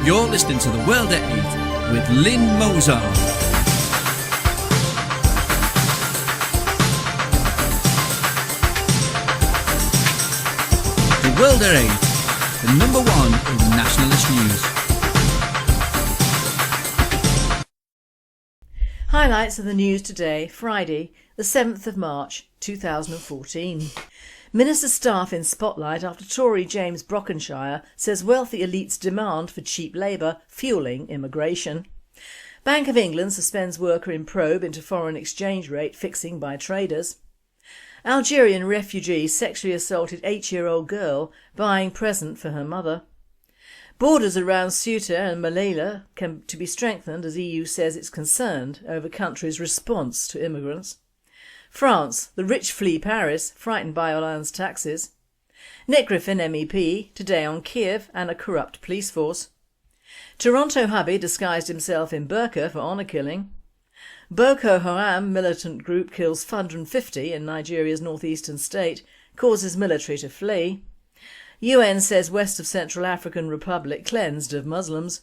You're listening to The World at 8 with Lynn Mozart. The World at 8, the number one in nationalist news. Highlights of the news today, Friday, the 7th of March 2014. Minister staff in spotlight after Tory James Brockenshire says wealthy elites' demand for cheap labour fuelling immigration. Bank of England suspends worker in probe into foreign exchange rate fixing by traders. Algerian refugee sexually assaulted 8-year-old girl buying present for her mother. Borders around Ceuta and Melilla can to be strengthened as EU says it's concerned over country's response to immigrants. France, the rich flee Paris, frightened by Hollande's taxes. Nick Griffin MEP, today on Kiev and a corrupt police force. Toronto hubby disguised himself in burqa for honour killing. Boko Haram militant group kills 450 in Nigeria's northeastern state, causes military to flee. UN says west of Central African Republic cleansed of Muslims.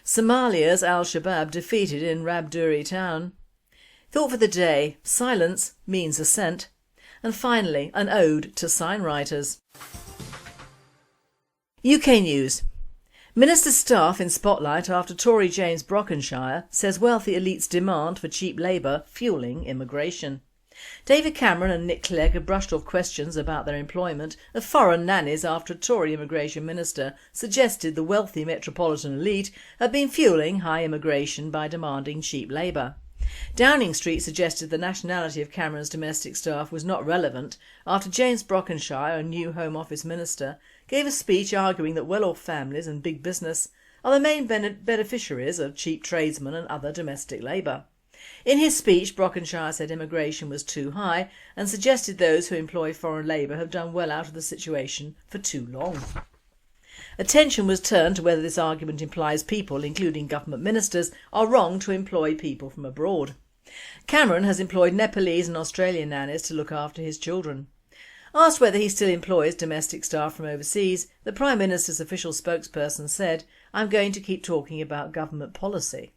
Somalia's al-shabab defeated in Rabduri town. Thought for the day, silence means assent. And finally, an ode to signwriters. UK News. Minister staff in spotlight after Tory James Brockenshire says wealthy elites' demand for cheap labour fuelling immigration. David Cameron and Nick Clegg have brushed off questions about their employment of foreign nannies after a Tory immigration minister suggested the wealthy metropolitan elite had been fuelling high immigration by demanding cheap labour. Downing Street suggested the nationality of Cameron's domestic staff was not relevant after James Brockenshire, a new Home Office minister, gave a speech arguing that well-off families and big business are the main beneficiaries of cheap tradesmen and other domestic labour. In his speech, Brockenshire said immigration was too high and suggested those who employ foreign labour have done well out of the situation for too long. Attention was turned to whether this argument implies people, including government ministers, are wrong to employ people from abroad. Cameron has employed Nepalese and Australian nannies to look after his children. Asked whether he still employs domestic staff from overseas, the Prime Minister's official spokesperson said, "I'm going to keep talking about government policy."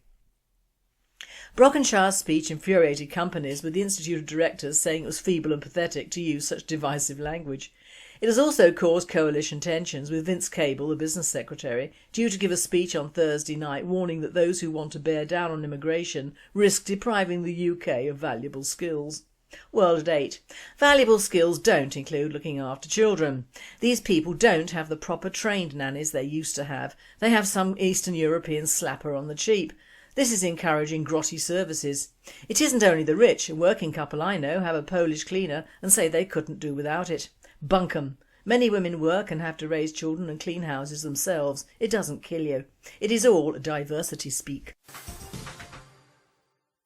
Brockenshire's speech infuriated companies, with the Institute of Directors saying it was feeble and pathetic to use such divisive language. It has also caused coalition tensions, with Vince Cable, the business secretary, due to give a speech on Thursday night warning that those who want to bear down on immigration risk depriving the UK of valuable skills. World at 8. Valuable skills don't include looking after children. These people don't have the proper trained nannies they used to have. They have some Eastern European slapper on the cheap. This is encouraging grotty services. It isn't only the rich. A working couple I know have a Polish cleaner and say they couldn't do without it. Bunk 'em. Many women work and have to raise children and clean houses themselves. It doesn't kill you. It is all diversity speak.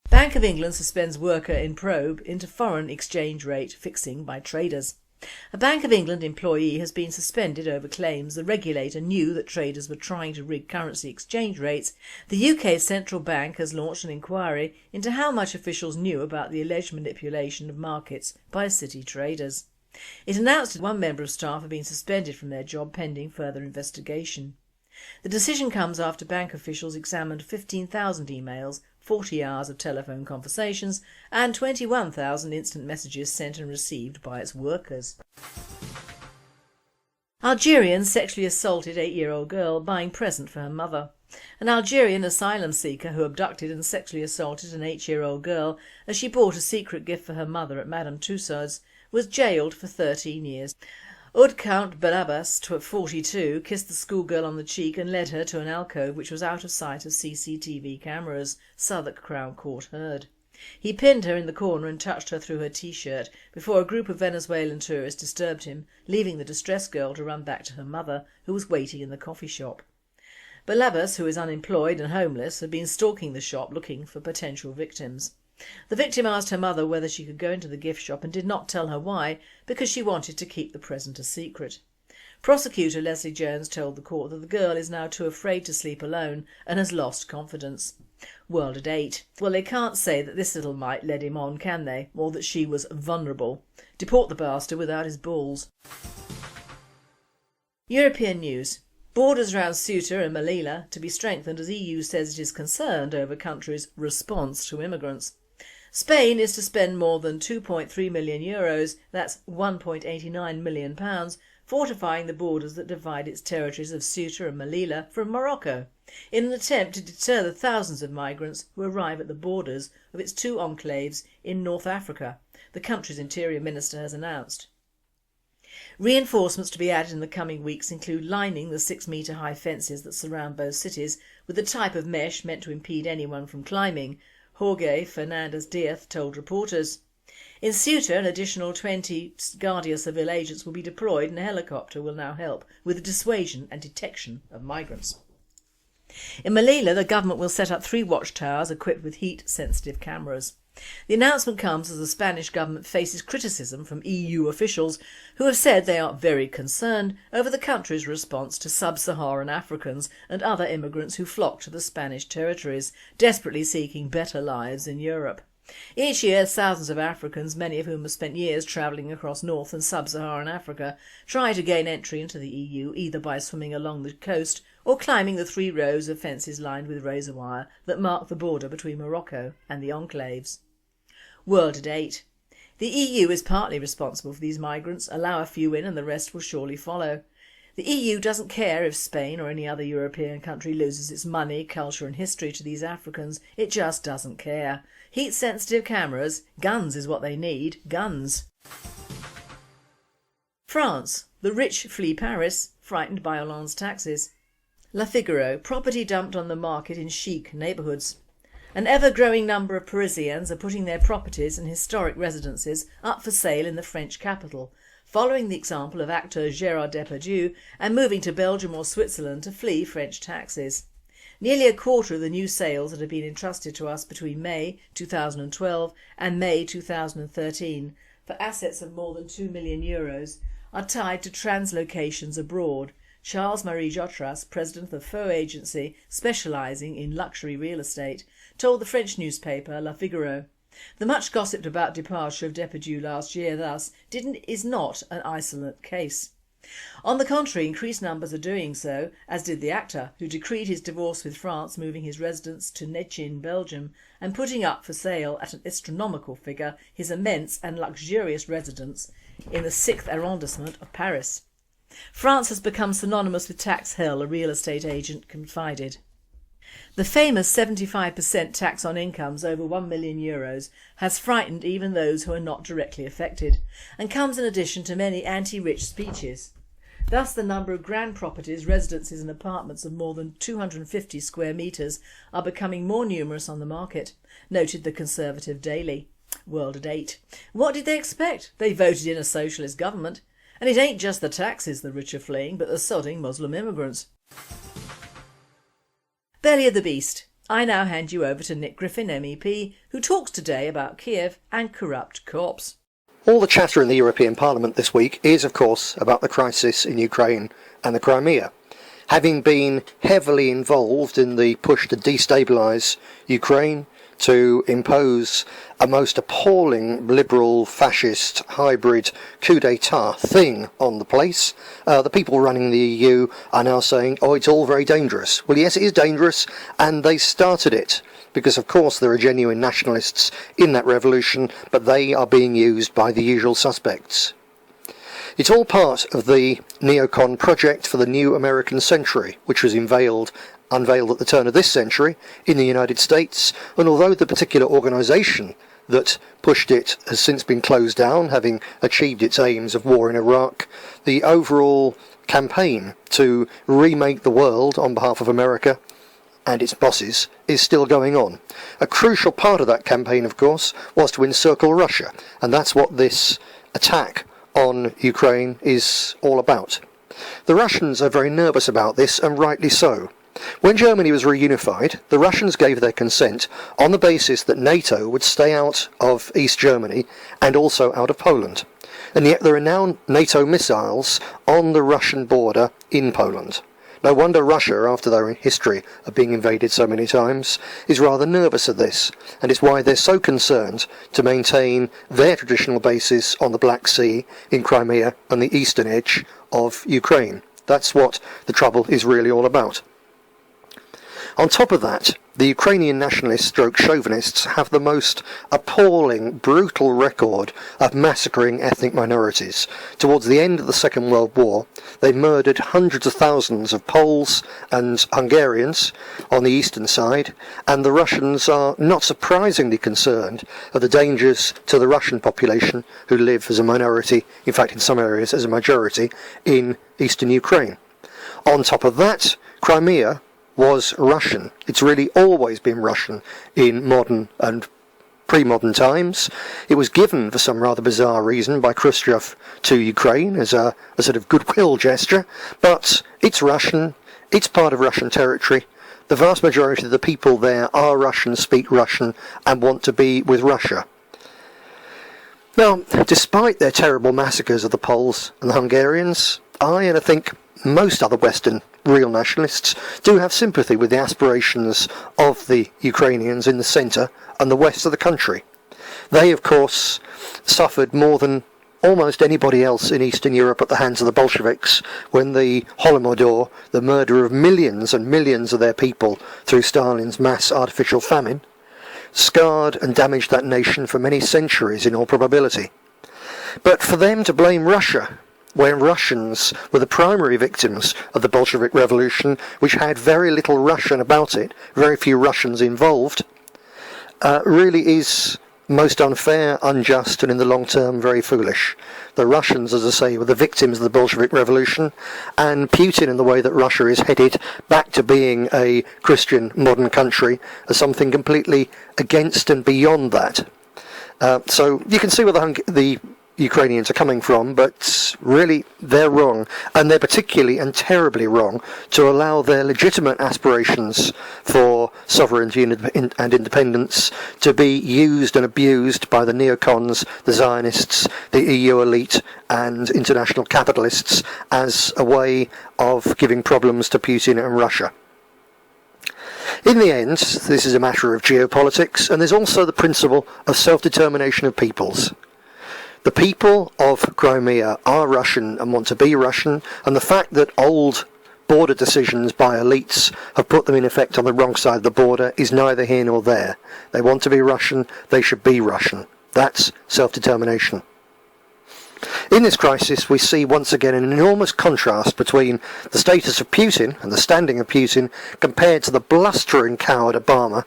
Bank of England suspends worker in probe into foreign exchange rate fixing by traders. A Bank of England employee has been suspended over claims the regulator knew that traders were trying to rig currency exchange rates. The UK's central bank has launched an inquiry into how much officials knew about the alleged manipulation of markets by city traders. It announced that one member of staff had been suspended from their job pending further investigation. The decision comes after bank officials examined 15,000 emails, 40 hours of telephone conversations and 21,000 instant messages sent and received by its workers. Algerian sexually assaulted 8-year-old girl buying present for her mother. An Algerian asylum seeker who abducted and sexually assaulted an 8-year-old girl as she bought a secret gift for her mother at Madame Tussauds was jailed for 13 years. Ouldkount Belabbas, 42, kissed the schoolgirl on the cheek and led her to an alcove which was out of sight of CCTV cameras, Southwark Crown Court heard. He pinned her in the corner and touched her through her t-shirt before a group of Venezuelan tourists disturbed him, leaving the distressed girl to run back to her mother, who was waiting in the coffee shop. Belabbas, who is unemployed and homeless, had been stalking the shop looking for potential victims. The victim asked her mother whether she could go into the gift shop and did not tell her why, because she wanted to keep the present a secret. Prosecutor Leslie Jones told the court that the girl is now too afraid to sleep alone and has lost confidence. World at 8. Well, they can't say that this little mite led him on, can they? Or that she was vulnerable. Deport the bastard without his balls. European news. Borders around Ceuta and Melilla to be strengthened as EU says it is concerned over country's response to immigrants. Spain is to spend more than €2.3 million, that's £1.89 million, fortifying the borders that divide its territories of Ceuta and Melilla from Morocco, in an attempt to deter the thousands of migrants who arrive at the borders of its two enclaves in North Africa, the country's interior minister has announced. Reinforcements to be added in the coming weeks include lining the 6-metre high fences that surround both cities with the type of mesh meant to impede anyone from climbing, Jorge Fernandez Diaz told reporters. In Ceuta, an additional 20 Guardia Civil agents will be deployed and a helicopter will now help with the dissuasion and detection of migrants. In Melilla, the government will set up 3 watchtowers equipped with heat-sensitive cameras. The announcement comes as the Spanish government faces criticism from EU officials who have said they are very concerned over the country's response to sub-Saharan Africans and other immigrants who flock to the Spanish territories, desperately seeking better lives in Europe. Each year, thousands of Africans, many of whom have spent years travelling across North and Sub-Saharan Africa, try to gain entry into the EU either by swimming along the coast or climbing the 3 rows of fences lined with razor wire that mark the border between Morocco and the enclaves. World at 8. The EU is partly responsible for these migrants. Allow a few in and the rest will surely follow. The EU doesn't care if Spain or any other European country loses its money, culture and history to these Africans. It just doesn't care. Heat-sensitive cameras, guns is what they need, guns. France. The rich flee Paris, frightened by Hollande's taxes. Le Figaro. Property dumped on the market in chic neighbourhoods. An ever-growing number of Parisians are putting their properties and historic residences up for sale in the French capital, following the example of actor Gérard Depardieu and moving to Belgium or Switzerland to flee French taxes. Nearly a quarter of the new sales that have been entrusted to us between May 2012 and May 2013 for assets of more than €2 million are tied to translocations abroad. Charles-Marie Jotras, president of the Faux agency specialising in luxury real estate, told the French newspaper Le Figaro. The much gossiped about departure of Depardieu last year thus is not an isolated case. On the contrary, increased numbers are doing so, as did the actor, who decreed his divorce with France, moving his residence to Netchin, Belgium, and putting up for sale at an astronomical figure his immense and luxurious residence in the 6th arrondissement of Paris. France has become synonymous with tax hell, a real estate agent confided. The famous 75% tax on incomes over €1 million has frightened even those who are not directly affected, and comes in addition to many anti-rich speeches. Thus the number of grand properties, residences and apartments of more than 250 square metres are becoming more numerous on the market, noted the Conservative Daily. World at 8. What did they expect? They voted in a socialist government. And it ain't just the taxes the rich are fleeing, but the sodding Muslim immigrants. Belly of the Beast. I now hand you over to Nick Griffin, MEP, who talks today about Kiev and corrupt cops. All the chatter in the European Parliament this week is, of course, about the crisis in Ukraine and the Crimea. Having been heavily involved in the push to destabilise Ukraine, to impose a most appalling liberal fascist hybrid coup d'etat thing on the place, the people running the EU are now saying, oh, it's all very dangerous. Well, yes, it is dangerous, and they started it, because of course there are genuine nationalists in that revolution, but they are being used by the usual suspects. It's all part of the neocon project for the new American century, which was unveiled at the turn of this century in the United States, and although the particular organisation that pushed it has since been closed down, having achieved its aims of war in Iraq, the overall campaign to remake the world on behalf of America and its bosses is still going on. A crucial part of that campaign, of course, was to encircle Russia, and that's what this attack on Ukraine is all about. The Russians are very nervous about this, and rightly so. When Germany was reunified, the Russians gave their consent on the basis that NATO would stay out of East Germany and also out of Poland. And yet there are now NATO missiles on the Russian border in Poland. No wonder Russia, after their history of being invaded so many times, is rather nervous of this, and it's why they're so concerned to maintain their traditional bases on the Black Sea, in Crimea and the eastern edge of Ukraine. That's what the trouble is really all about. On top of that, the Ukrainian nationalist/chauvinists have the most appalling, brutal record of massacring ethnic minorities. Towards the end of the Second World War, they murdered hundreds of thousands of Poles and Hungarians on the eastern side, and the Russians are not surprisingly concerned of the dangers to the Russian population who live as a minority, in fact in some areas as a majority, in eastern Ukraine. On top of that, Crimea was Russian. It's really always been Russian in modern and pre-modern times. It was given for some rather bizarre reason by Khrushchev to Ukraine as a sort of goodwill gesture, but it's Russian, it's part of Russian territory. The vast majority of the people there are Russian, speak Russian, and want to be with Russia. Now, despite their terrible massacres of the Poles and the Hungarians, and I think most other Western real nationalists do have sympathy with the aspirations of the Ukrainians in the centre and the west of the country. They, of course, suffered more than almost anybody else in Eastern Europe at the hands of the Bolsheviks when the Holodomor, the murder of millions and millions of their people through Stalin's mass artificial famine, scarred and damaged that nation for many centuries in all probability. But for them to blame Russia, when Russians were the primary victims of the Bolshevik Revolution, which had very little Russian about it, very few Russians involved, really is most unfair, unjust, and in the long term very foolish. The Russians, as I say, were the victims of the Bolshevik Revolution, and Putin, in the way that Russia is headed back to being a Christian modern country, as something completely against and beyond that. So you can see where the Ukrainians are coming from, but really they're wrong, and they're particularly and terribly wrong to allow their legitimate aspirations for sovereignty and independence to be used and abused by the neocons, the Zionists, the EU elite and international capitalists as a way of giving problems to Putin and Russia. In the end, this is a matter of geopolitics, and there's also the principle of self-determination of peoples. The people of Crimea are Russian and want to be Russian, and the fact that old border decisions by elites have put them in effect on the wrong side of the border is neither here nor there. They want to be Russian, they should be Russian. That's self-determination. In this crisis, we see once again an enormous contrast between the status of Putin and the standing of Putin compared to the blustering coward Obama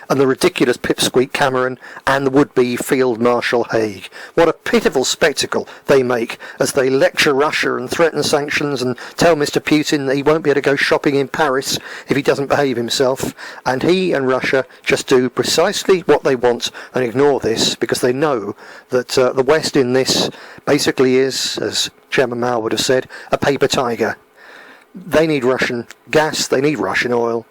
and the ridiculous pipsqueak Cameron and the would-be Field Marshal Haig. What a pitiful spectacle they make as they lecture Russia and threaten sanctions and tell Mr. Putin that he won't be able to go shopping in Paris if he doesn't behave himself, and he and Russia just do precisely what they want and ignore this because they know that the West in this basically is, as Chairman Mao would have said, a paper tiger. They need Russian gas, they need Russian oil.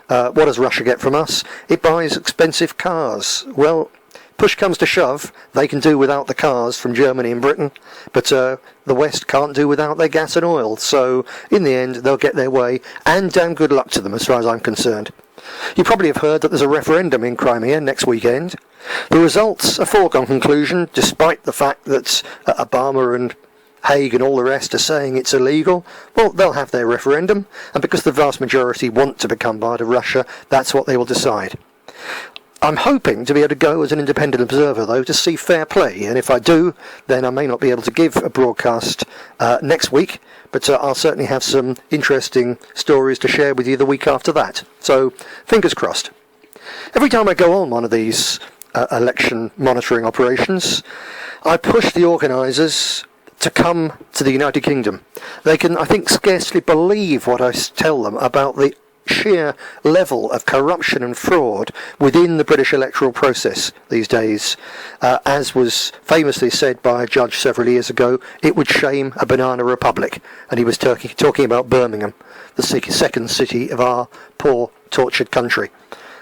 What does Russia get from us? It buys expensive cars. Well, push comes to shove, they can do without the cars from Germany and Britain, but the West can't do without their gas and oil. So, in the end, they'll get their way, and damn good luck to them as far as I'm concerned. You probably have heard that there's a referendum in Crimea next weekend. The results are foregone conclusion, despite the fact that Obama and Haig and all the rest are saying it's illegal. Well, they'll have their referendum, and because the vast majority want to become part of Russia, that's what they will decide. I'm hoping to be able to go as an independent observer, though, to see fair play, and if I do, then I may not be able to give a broadcast next week, but I'll certainly have some interesting stories to share with you the week after that. So, fingers crossed. Every time I go on one of these election monitoring operations, I push the organisers to come to the United Kingdom. They can, I think, scarcely believe what I tell them about the sheer level of corruption and fraud within the British electoral process these days. As was famously said by a judge several years ago, it would shame a banana republic. And he was talking about Birmingham, the second city of our poor, tortured country.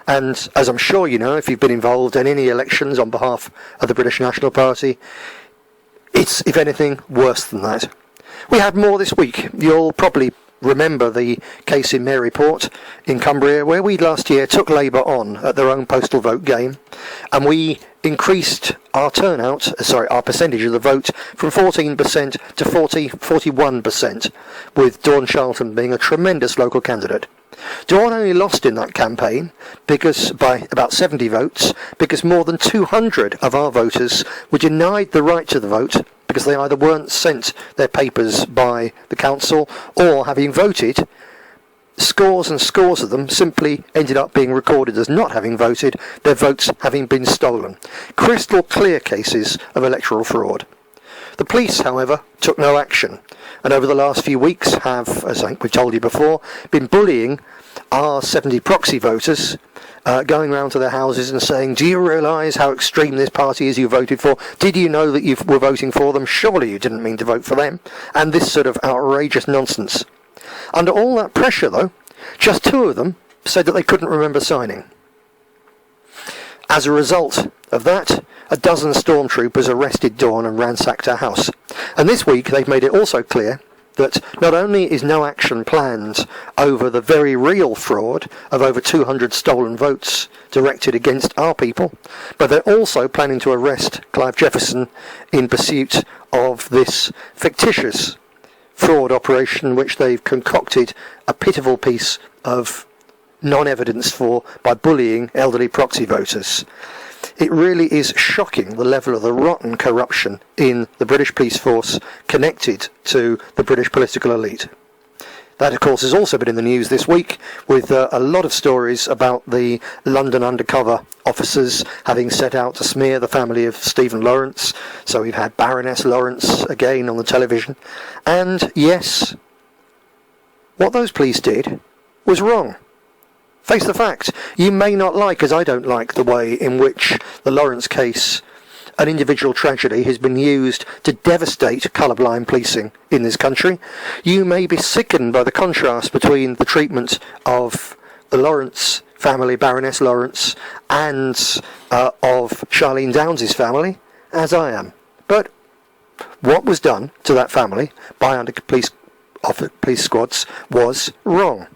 And as I'm sure you know, if you've been involved in any elections on behalf of the British National Party, it's, if anything, worse than that. We had more this week. You'll probably remember the case in Maryport in Cumbria, where we last year took Labour on at their own postal vote game, and we increased our our percentage of the vote from 14% to 41%, with Dawn Charlton being a tremendous local candidate. Dawn only lost in that campaign by about 70 votes because more than 200 of our voters were denied the right to the vote because they either weren't sent their papers by the council, or having voted, scores and scores of them simply ended up being recorded as not having voted, their votes having been stolen. Crystal clear cases of electoral fraud. The police, however, took no action, and over the last few weeks have, as I think we've told you before, been bullying our 70 proxy voters, going round to their houses and saying, do you realise how extreme this party is you voted for? Did you know that you were voting for them? Surely you didn't mean to vote for them. And this sort of outrageous nonsense. Under all that pressure, though, just 2 of them said that they couldn't remember signing. As a result of that, a dozen stormtroopers arrested Dawn and ransacked her house. And this week they've made it also clear that not only is no action planned over the very real fraud of over 200 stolen votes directed against our people, but they're also planning to arrest Clive Jefferson in pursuit of this fictitious fraud operation which they've concocted a pitiful piece of non-evidence for by bullying elderly proxy voters. It really is shocking, the level of the rotten corruption in the British police force connected to the British political elite. That, of course, has also been in the news this week, with a lot of stories about the London undercover officers having set out to smear the family of Stephen Lawrence. So we've had Baroness Lawrence again on the television. And yes, what those police did was wrong. Face the fact. You may not like, as I don't like, the way in which the Lawrence case, an individual tragedy, has been used to devastate colourblind policing in this country. You may be sickened by the contrast between the treatment of the Lawrence family, Baroness Lawrence, and of Charlene Downs' family, as I am. But what was done to that family by police squads was wrong.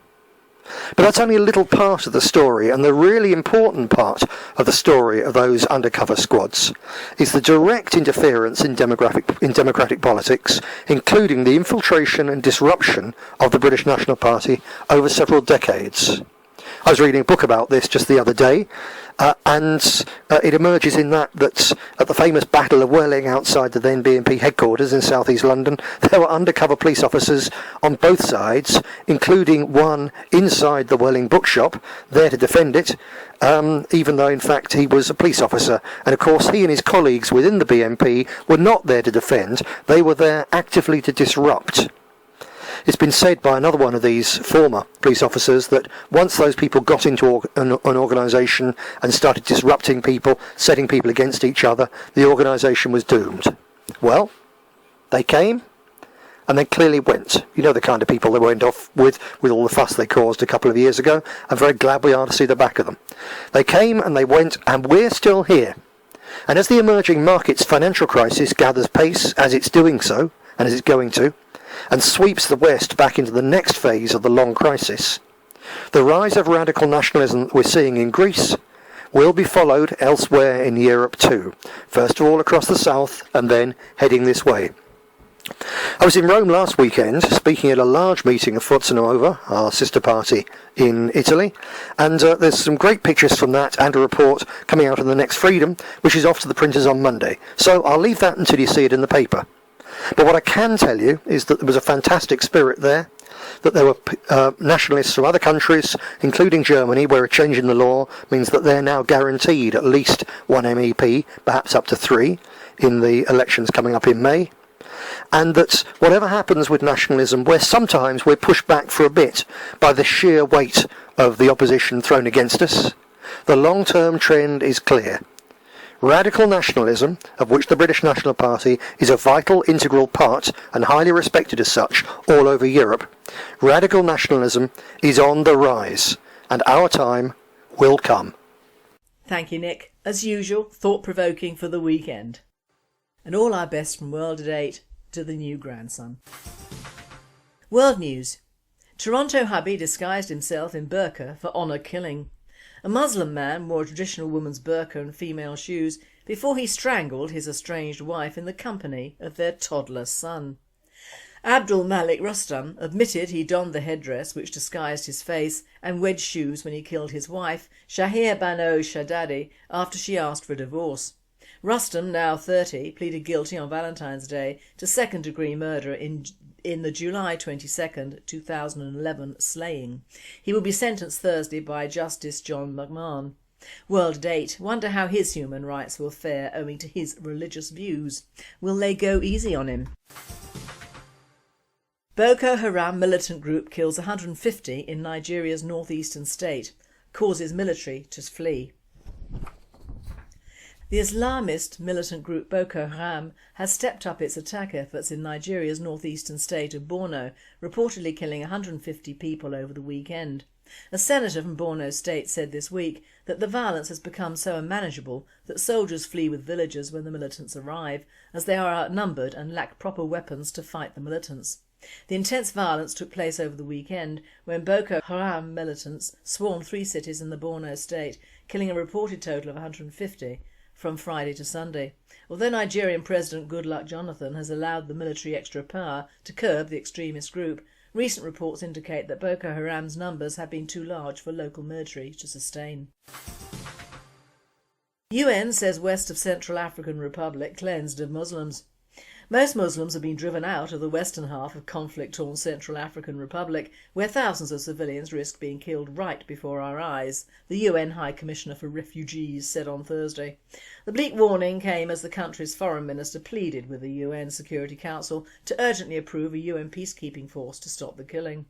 But that's only a little part of the story, and the really important part of the story of those undercover squads is the direct interference in democratic politics, including the infiltration and disruption of the British National Party over several decades. I was reading a book about this just the other day, and it emerges in that at the famous Battle of Welling outside the then BNP headquarters in southeast London, there were undercover police officers on both sides, including one inside the Welling bookshop, there to defend it, even though in fact he was a police officer. And of course he and his colleagues within the BNP were not there to defend, they were there actively to disrupt. It's been said by another one of these former police officers that once those people got into an organisation and started disrupting people, setting people against each other, the organisation was doomed. Well, they came and they clearly went. You know the kind of people they went off with all the fuss they caused a couple of years ago. I'm very glad we are to see the back of them. They came and they went, and we're still here. And as the emerging markets financial crisis gathers pace, as it's doing so, and as it's going to, and sweeps the West back into the next phase of the long crisis, the rise of radical nationalism that we're seeing in Greece will be followed elsewhere in Europe too, first of all across the south and then heading this way. I was in Rome last weekend speaking at a large meeting of Forza Nuova, our sister party in Italy, and there's some great pictures from that and a report coming out in the Next Freedom, which is off to the printers on Monday. So I'll leave that until you see it in the paper. But what I can tell you is that there was a fantastic spirit there, that there were nationalists from other countries, including Germany, where a change in the law means that they're now guaranteed at least one MEP, perhaps up to 3, in the elections coming up in May. And that whatever happens with nationalism, where sometimes we're pushed back for a bit by the sheer weight of the opposition thrown against us, the long-term trend is clear. Radical nationalism, of which the British National Party is a vital, integral part and highly respected as such all over Europe, radical nationalism is on the rise, and our time will come. Thank you, Nick. As usual, thought-provoking for the weekend. And all our best from World at 8 to the new grandson. World news. Toronto hubby disguised himself in burqa for honour killing. A Muslim man wore a traditional woman's burqa and female shoes before he strangled his estranged wife in the company of their toddler son. Abdul Malik Rustam admitted he donned the headdress which disguised his face and wedge shoes when he killed his wife, Shahir Bano Shadadi, after she asked for a divorce. Rustam, now 30, pleaded guilty on Valentine's Day to second-degree murder in the July 22, 2011 slaying. He will be sentenced Thursday by Justice John McMahon. World date. Wonder how his human rights will fare owing to his religious views. Will they go easy on him? Boko Haram militant group kills 150 in Nigeria's northeastern state, causes military to flee. The Islamist militant group Boko Haram has stepped up its attack efforts in Nigeria's northeastern state of Borno, reportedly killing 150 people over the weekend. A senator from Borno State said this week that the violence has become so unmanageable that soldiers flee with villagers when the militants arrive, as they are outnumbered and lack proper weapons to fight the militants. The intense violence took place over the weekend when Boko Haram militants swarmed 3 cities in the Borno state, killing a reported total of 150 from Friday to Sunday. Although Nigerian President Goodluck Jonathan has allowed the military extra power to curb the extremist group, recent reports indicate that Boko Haram's numbers have been too large for local military to sustain. UN says west of Central African Republic cleansed of Muslims. Most Muslims have been driven out of the western half of conflict-torn Central African Republic, where thousands of civilians risk being killed right before our eyes, the UN High Commissioner for Refugees said on Thursday. The bleak warning came as the country's foreign minister pleaded with the UN Security Council to urgently approve a UN peacekeeping force to stop the killing.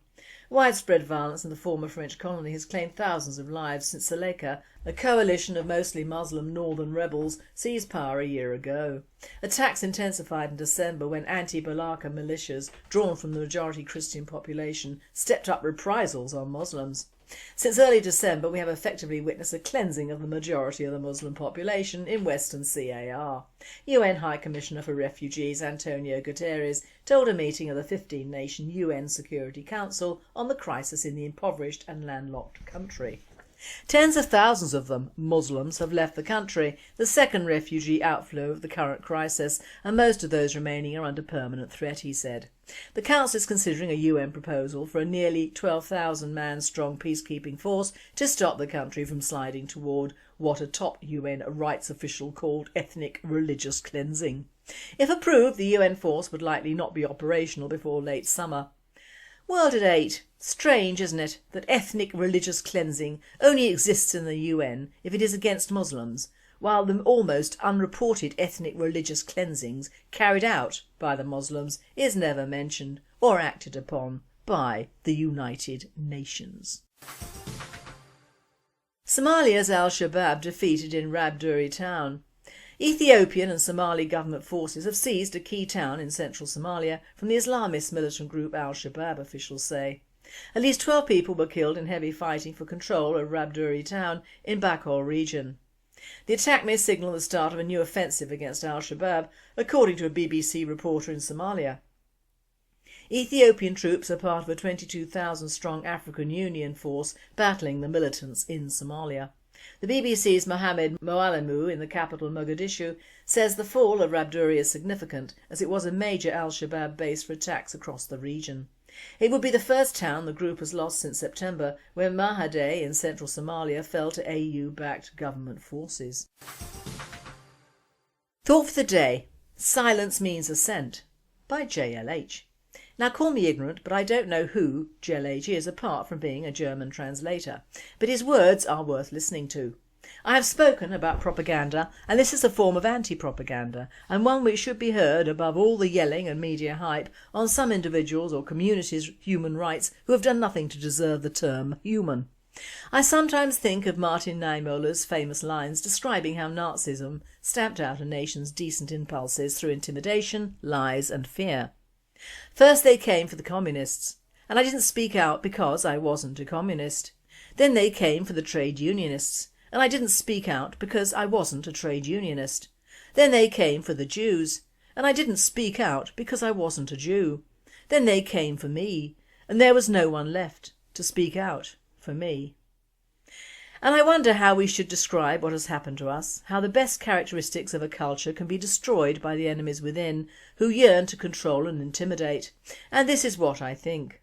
Widespread violence in the former French colony has claimed thousands of lives since Seleka, a coalition of mostly Muslim northern rebels, seized power a year ago. Attacks intensified in December when anti-Balaka militias, drawn from the majority Christian population, stepped up reprisals on Muslims. Since early December we have effectively witnessed a cleansing of the majority of the Muslim population in Western CAR. UN High Commissioner for Refugees Antonio Guterres told a meeting of the 15-nation UN Security Council on the crisis in the impoverished and landlocked country. Tens of thousands of them, Muslims, have left the country, the second refugee outflow of the current crisis, and most of those remaining are under permanent threat, he said. The Council is considering a UN proposal for a nearly 12,000-man strong peacekeeping force to stop the country from sliding toward what a top UN rights official called ethnic religious cleansing. If approved, the UN force would likely not be operational before late summer. World at 8. Strange, isn't it, that ethnic religious cleansing only exists in the UN if it is against Muslims, while the almost unreported ethnic religious cleansings carried out by the Muslims is never mentioned or acted upon by the United Nations. Somalia's al-shabab defeated in Rabduri town. Ethiopian and Somali government forces have seized a key town in central Somalia from the Islamist militant group al-Shabab, officials say. At least 12 people were killed in heavy fighting for control of Rabduri town in Bakool region. The attack may signal the start of a new offensive against al-Shabab, according to a BBC reporter in Somalia. Ethiopian troops are part of a 22,000-strong African Union force battling the militants in Somalia. The BBC's Mohamed Moalemu in the capital Mogadishu says the fall of Rabduri is significant as it was a major al-Shabab base for attacks across the region. It would be the first town the group has lost since September, when Mahadeh in central Somalia fell to AU-backed government forces. Thought for the day: Silence Means Assent by JLH. Now call me ignorant, but I don't know who JLH is apart from being a German translator, but his words are worth listening to. I have spoken about propaganda, and this is a form of anti-propaganda, and one which should be heard above all the yelling and media hype on some individuals or communities' human rights who have done nothing to deserve the term human. I sometimes think of Martin Niemöller's famous lines describing how Nazism stamped out a nation's decent impulses through intimidation, lies and fear. First they came for the communists, and I didn't speak out because I wasn't a communist. Then they came for the trade unionists, and I didn't speak out because I wasn't a trade unionist. Then they came for the Jews, and I didn't speak out because I wasn't a Jew. Then they came for me, and there was no one left to speak out for me. And I wonder how we should describe what has happened to us, how the best characteristics of a culture can be destroyed by the enemies within, who yearn to control and intimidate. And this is what I think.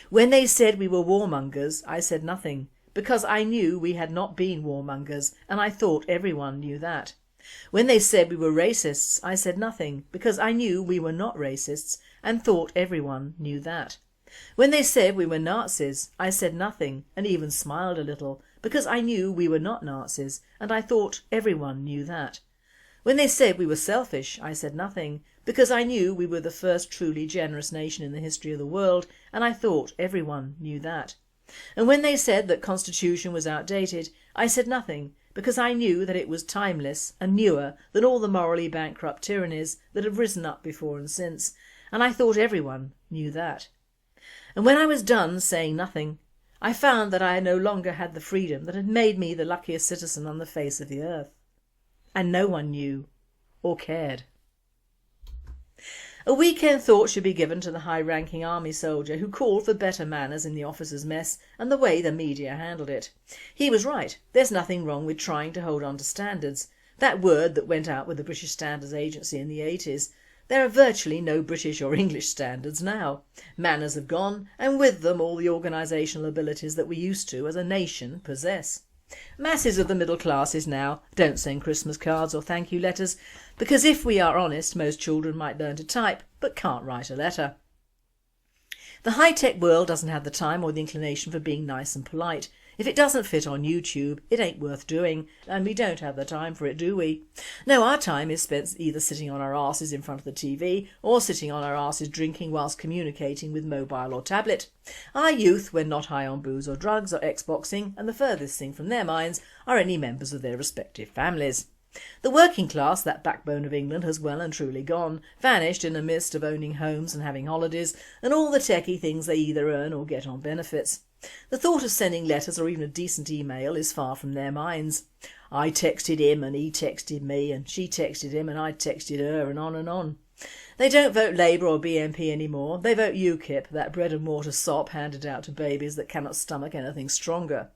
When they said we were warmongers, I said nothing, because I knew we had not been warmongers, and I thought everyone knew that. When they said we were racists, I said nothing, because I knew we were not racists, and thought everyone knew that. When they said we were Nazis, I said nothing and even smiled a little, because I knew we were not Nazis, and I thought everyone knew that. When they said we were selfish, I said nothing, because I knew we were the first truly generous nation in the history of the world, and I thought everyone knew that. And when they said that Constitution was outdated, I said nothing, because I knew that it was timeless and newer than all the morally bankrupt tyrannies that have risen up before and since, and I thought everyone knew that. And when I was done saying nothing, I found that I no longer had the freedom that had made me the luckiest citizen on the face of the earth. And no one knew or cared. A weekend thought should be given to the high-ranking army soldier who called for better manners in the officers' mess and the way the media handled it. He was right. There's nothing wrong with trying to hold on to standards. That word that went out with the British Standards Agency in the 80s. There are virtually no British or English standards now. Manners have gone, and with them all the organisational abilities that we used to as a nation possess. Masses of the middle classes now don't send Christmas cards or thank you letters, because if we are honest, most children might learn to type but can't write a letter. The high-tech world doesn't have the time or the inclination for being nice and polite. If it doesn't fit on YouTube, it ain't worth doing, and we don't have the time for it, do we? No, our time is spent either sitting on our asses in front of the TV or sitting on our asses drinking whilst communicating with mobile or tablet. Our youth, when not high on booze or drugs, are Xboxing, and the furthest thing from their minds are any members of their respective families. The working class, that backbone of England, has well and truly gone, vanished in the mist of owning homes and having holidays and all the techie things they either earn or get on benefits. The thought of sending letters or even a decent email is far from their minds. I texted him and he texted me and she texted him and I texted her and on and on. They don't vote Labour or BNP anymore, they vote UKIP, that bread and water sop handed out to babies that cannot stomach anything stronger.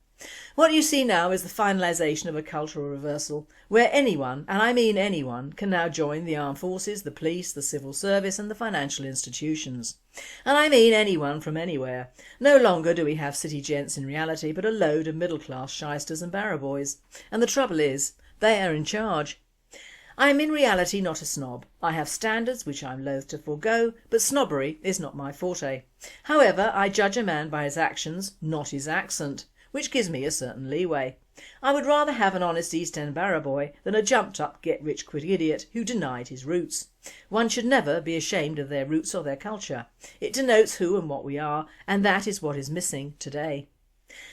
What you see now is the finalisation of a cultural reversal, where anyone, and I mean anyone, can now join the armed forces, the police, the civil service and the financial institutions. And I mean anyone from anywhere. No longer do we have city gents in reality, but a load of middle-class shysters and barrow boys. And the trouble is, they are in charge. I am in reality not a snob. I have standards which I am loath to forego, but snobbery is not my forte. However, I judge a man by his actions, not his accent, which gives me a certain leeway. I would rather have an honest East End barrow boy than a jumped-up get-rich-quick idiot who denied his roots. One should never be ashamed of their roots or their culture. It denotes who and what we are, and that is what is missing today.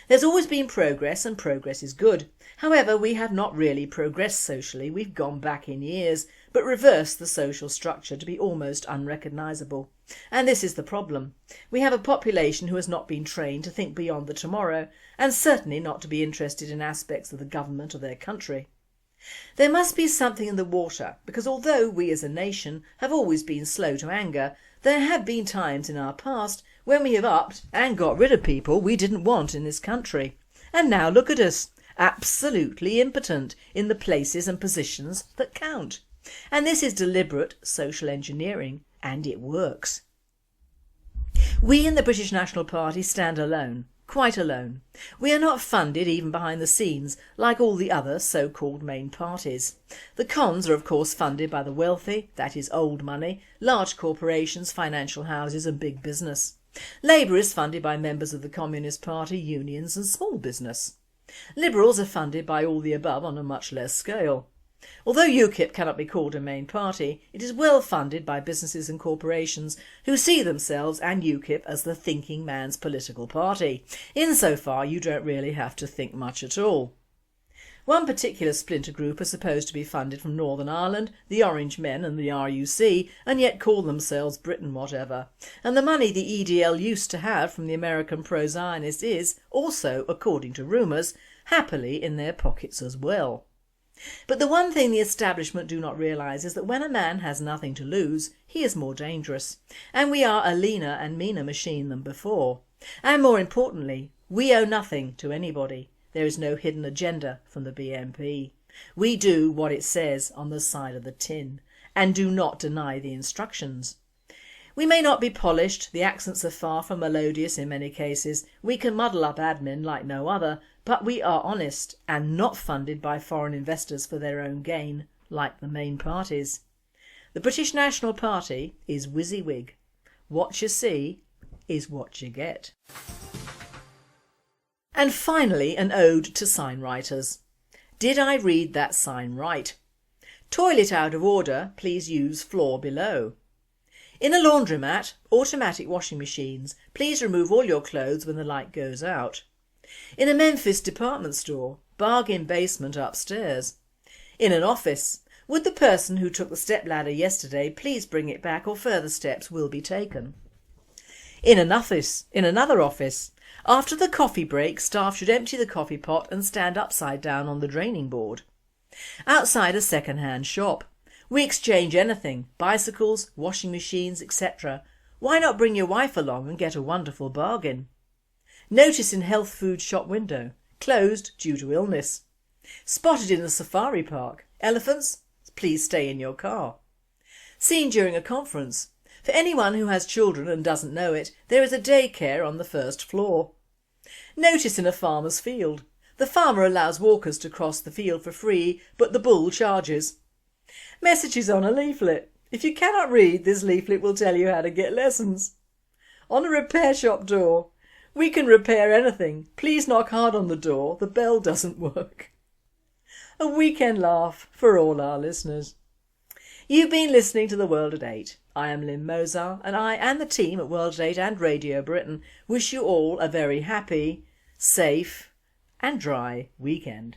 There's always been progress, and progress is good. However, we have not really progressed socially, we've gone back in years, but reversed the social structure to be almost unrecognisable. And this is the problem. We have a population who has not been trained to think beyond the tomorrow, and certainly not to be interested in aspects of the government of their country. There must be something in the water, because although we as a nation have always been slow to anger, there have been times in our past when we have upped and got rid of people we didn't want in this country. And now look at us, absolutely impotent in the places and positions that count. And this is deliberate social engineering, and it works. We in the British National Party stand alone, quite alone. We are not funded even behind the scenes like all the other so-called main parties. The cons are of course funded by the wealthy, that is old money, large corporations, financial houses and big business. Labour is funded by members of the Communist Party, unions and small business. Liberals are funded by all the above on a much less scale. Although UKIP cannot be called a main party, it is well funded by businesses and corporations who see themselves and UKIP as the thinking man's political party. Insofar you don't really have to think much at all. One particular splinter group are supposed to be funded from Northern Ireland, the Orange Men and the RUC, and yet call themselves Britain whatever. And the money the EDL used to have from the American pro-Zionists is, also according to rumours, happily in their pockets as well. But the one thing the establishment do not realise is that when a man has nothing to lose, he is more dangerous, and we are a leaner and meaner machine than before. And more importantly, we owe nothing to anybody. There is no hidden agenda from the BNP. We do what it says on the side of the tin, and do not deny the instructions. We may not be polished, the accents are far from melodious in many cases, we can muddle up admin like no other, but we are honest and not funded by foreign investors for their own gain, like the main parties. The British National Party is WYSIWYG. What you see is what you get. And finally, an ode to signwriters. Did I read that sign right? Toilet out of order, please use floor below. In a laundromat, automatic washing machines, please remove all your clothes when the light goes out. In a Memphis department store, bargain basement upstairs. In an office, would the person who took the stepladder yesterday please bring it back or further steps will be taken. In another office, after the coffee break, staff should empty the coffee pot and stand upside down on the draining board. Outside a second-hand shop, we exchange anything, bicycles, washing machines, etc. Why not bring your wife along and get a wonderful bargain? Notice in health food shop window, closed due to illness. Spotted in a safari park, elephants, please stay in your car. Seen during a conference. For anyone who has children and doesn't know it, there is a daycare on the first floor. Notice in a farmer's field. The farmer allows walkers to cross the field for free, but the bull charges. Messages on a leaflet. If you cannot read, this leaflet will tell you how to get lessons. On a repair shop door. We can repair anything. Please knock hard on the door. The bell doesn't work. A weekend laugh for all our listeners. You've been listening to The World at 8. I am Lynn Mozart, and I and the team at World at 8 and Radio Britain wish you all a very happy, safe and dry weekend.